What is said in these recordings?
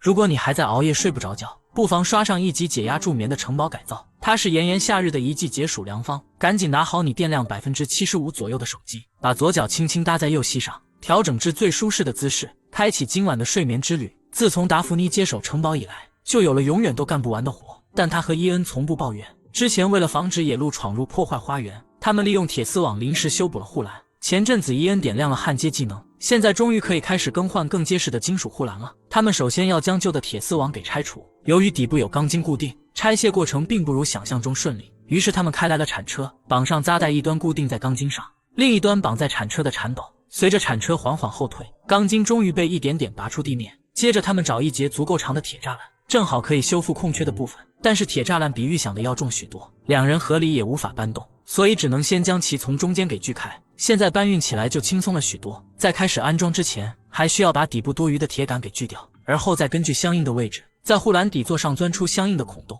如果你還在熬夜睡不着覺，不妨刷上一集解壓助眠的城堡改造，它是炎炎夏日的一劑解暑良方。趕緊拿好你電量 75% 左右的手機，把左腳輕輕搭在右膝上，調整至最舒適的姿勢，開啟今晚的睡眠之旅。自從達芙妮接手城堡以來，就有了永遠都幹不完的活，但她和伊恩從不抱怨。之前為了防止野鹿闖入破壞花園，他們利用鐵絲網臨時修補了護欄。前陣子伊恩點亮了焊接技能，現在終於可以開始更換更結實的金屬護欄了。他們首先要將舊的鐵絲網給拆除，由於底部有鋼筋固定，拆卸過程並不如想象中順利。於是他們開來了鏟車，綁上扎帶，一端固定在鋼筋上，另一端綁在鏟車的鏟斗。隨着鏟車緩緩後退，鋼筋終於被一點點拔出地面。接着他們找一截足夠長的鐵柵欄，正好可以修復空缺的部分。但是鐵栅欄比預想的要重許多，两人合力也無法搬动，所以只能先將其從中間給鋸開。現在搬運起來就輕鬆了許多。在開始安裝之前，還需要把底部多余的鐵桿給鋸掉，而後再根據相應的位置，在護欄底座上鑽出相應的孔洞。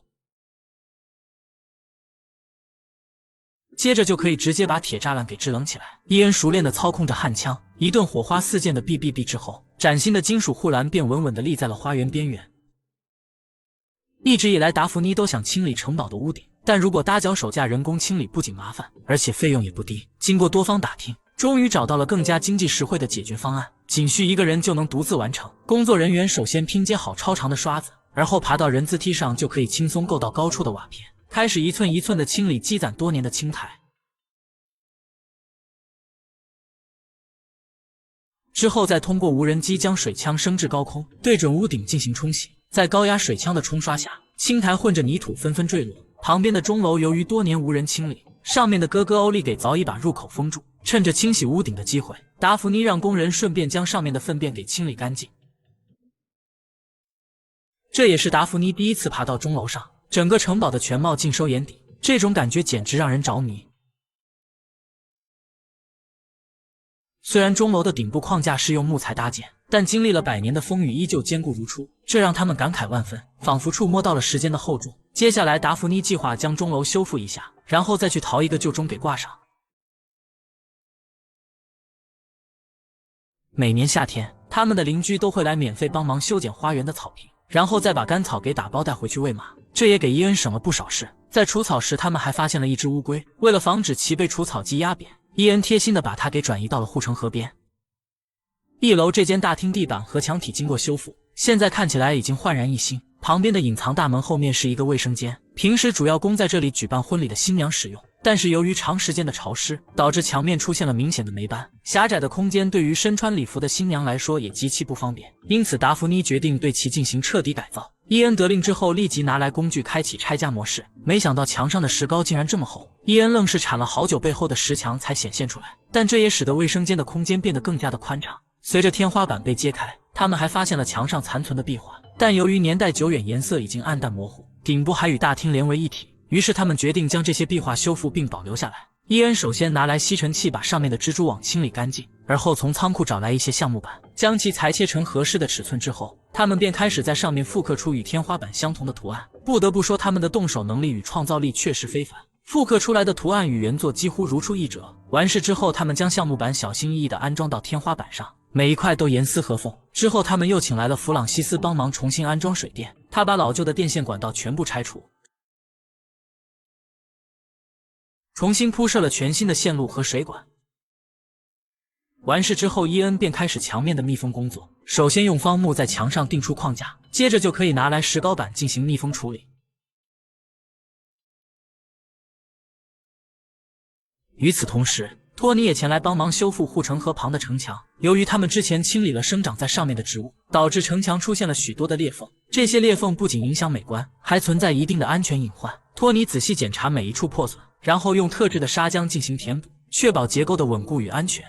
接着就可以直接把鐵柵欄給制冷起來。伊恩熟練地操控着焊槍，一頓火花四濺的哔哔哔之後，崭新的金屬護欄便穩穩地立在了花園邊緣。一直以來，達芙妮都想清理城堡的屋頂，但如果搭腳手架人工清理，不僅麻煩，而且費用也不低。經過多方打聽，終於找到了更加經濟實惠的解決方案，僅需一個人就能獨自完成。工作人員首先拼接好超長的刷子，而後爬到人字梯上，就可以輕鬆夠到高處的瓦片，開始一寸一寸的清理積攢多年的青苔。之後再通过无人机将水槍升至高空，對準屋頂進行沖洗。在高壓水槍的沖刷下，青苔混着泥土紛紛墜落。旁邊的鐘樓由於多年無人清理，上面的哥哥歐利給早已把入口封住。趁着清洗屋頂的機會，達芙妮讓工人順便將上面的糞便給清理乾淨。這也是達芙妮第一次爬到鐘樓上，整個城堡的全貌盡收眼底，這種感覺簡直讓人着迷。雖然鐘樓的頂部框架是用木材搭建，但經歷了100年的風雨依舊堅固如初，這讓他們感慨萬分，仿佛觸摸到了時間的厚重。接下來達芙妮計劃將鐘樓修復一下，然後再去淘一個舊鐘給掛上。每年夏天，他們的鄰居都會來免費幫忙修剪花園的草坪，然後再把乾草給打包帶回去餵馬，這也給伊恩省了不少事。在除草時，他們還發現了一只烏龜，為了防止其被除草機壓扁，伊恩貼心地把它給轉移到了護城河邊。1樓這間大廳地板和牆體經過修復，現在看起來已經煥然一新。旁邊的隱藏大门後面是一個衛生間，平時主要供在這裡舉辦婚禮的新娘使用，但是由於長時間的潮濕，導致牆面出現了明顯的霉斑。狹窄的空間對於身穿禮服的新娘來說也極其不方便，因此達芙妮決定對其進行徹底改造。伊恩得令之後，立即拿來工具開啟拆家模式，沒想到牆上的石膏竟然這麼厚，伊恩愣是鏟了好久，背後的石牆才顯現出來，但這也使得衛生間的空間變得更加的寬敞。隨着天花板被揭開，他們還發現了牆上殘存的壁畫，但由於年代久遠，顏色已經暗淡模糊，頂部還與大廳連為一體，於是他們決定將這些壁畫修復並保留下來。伊恩首先拿來吸塵器把上面的蜘蛛網清理乾淨，而後從倉庫找來一些橡木板，將其裁切成合適的尺寸之後，他們便開始在上面複刻出與天花板相同的圖案。不得不說，他們的动手能力與創造力確實非凡，複刻出來的圖案與原作幾乎如出一轍。完事之後，他們将橡木板小心翼翼地安裝到天花板上，每一塊都严絲合縫。之後他們又請來了弗朗西斯幫忙重新安装水電，他把老舊的電線管道全部拆除，重新鋪設了全新的線路和水管。完事之後，伊恩便開始牆面的密封工作，首先用方木在牆上钉出框架，接着就可以拿來石膏板進行密封處理。與此同時，托尼也前來幫忙修復護城河旁的城牆。由於他們之前清理了生長在上面的植物，導致城牆出現了許多的裂縫。這些裂縫不僅影響美觀，還存在一定的安全隱患。托尼仔細檢查每一處破損，然後用特制的砂漿進行填補，確保結構的穩固與安全。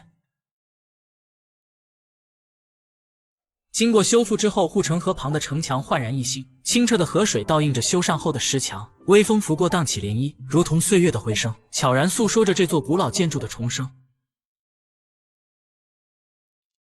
經過修復之後，護城河旁的城牆煥然一新，清澈的河水倒映着修繕後的石牆，微風拂過蕩起漣漪，如同歲月的回聲，悄然訴說着這座古老建築的重生。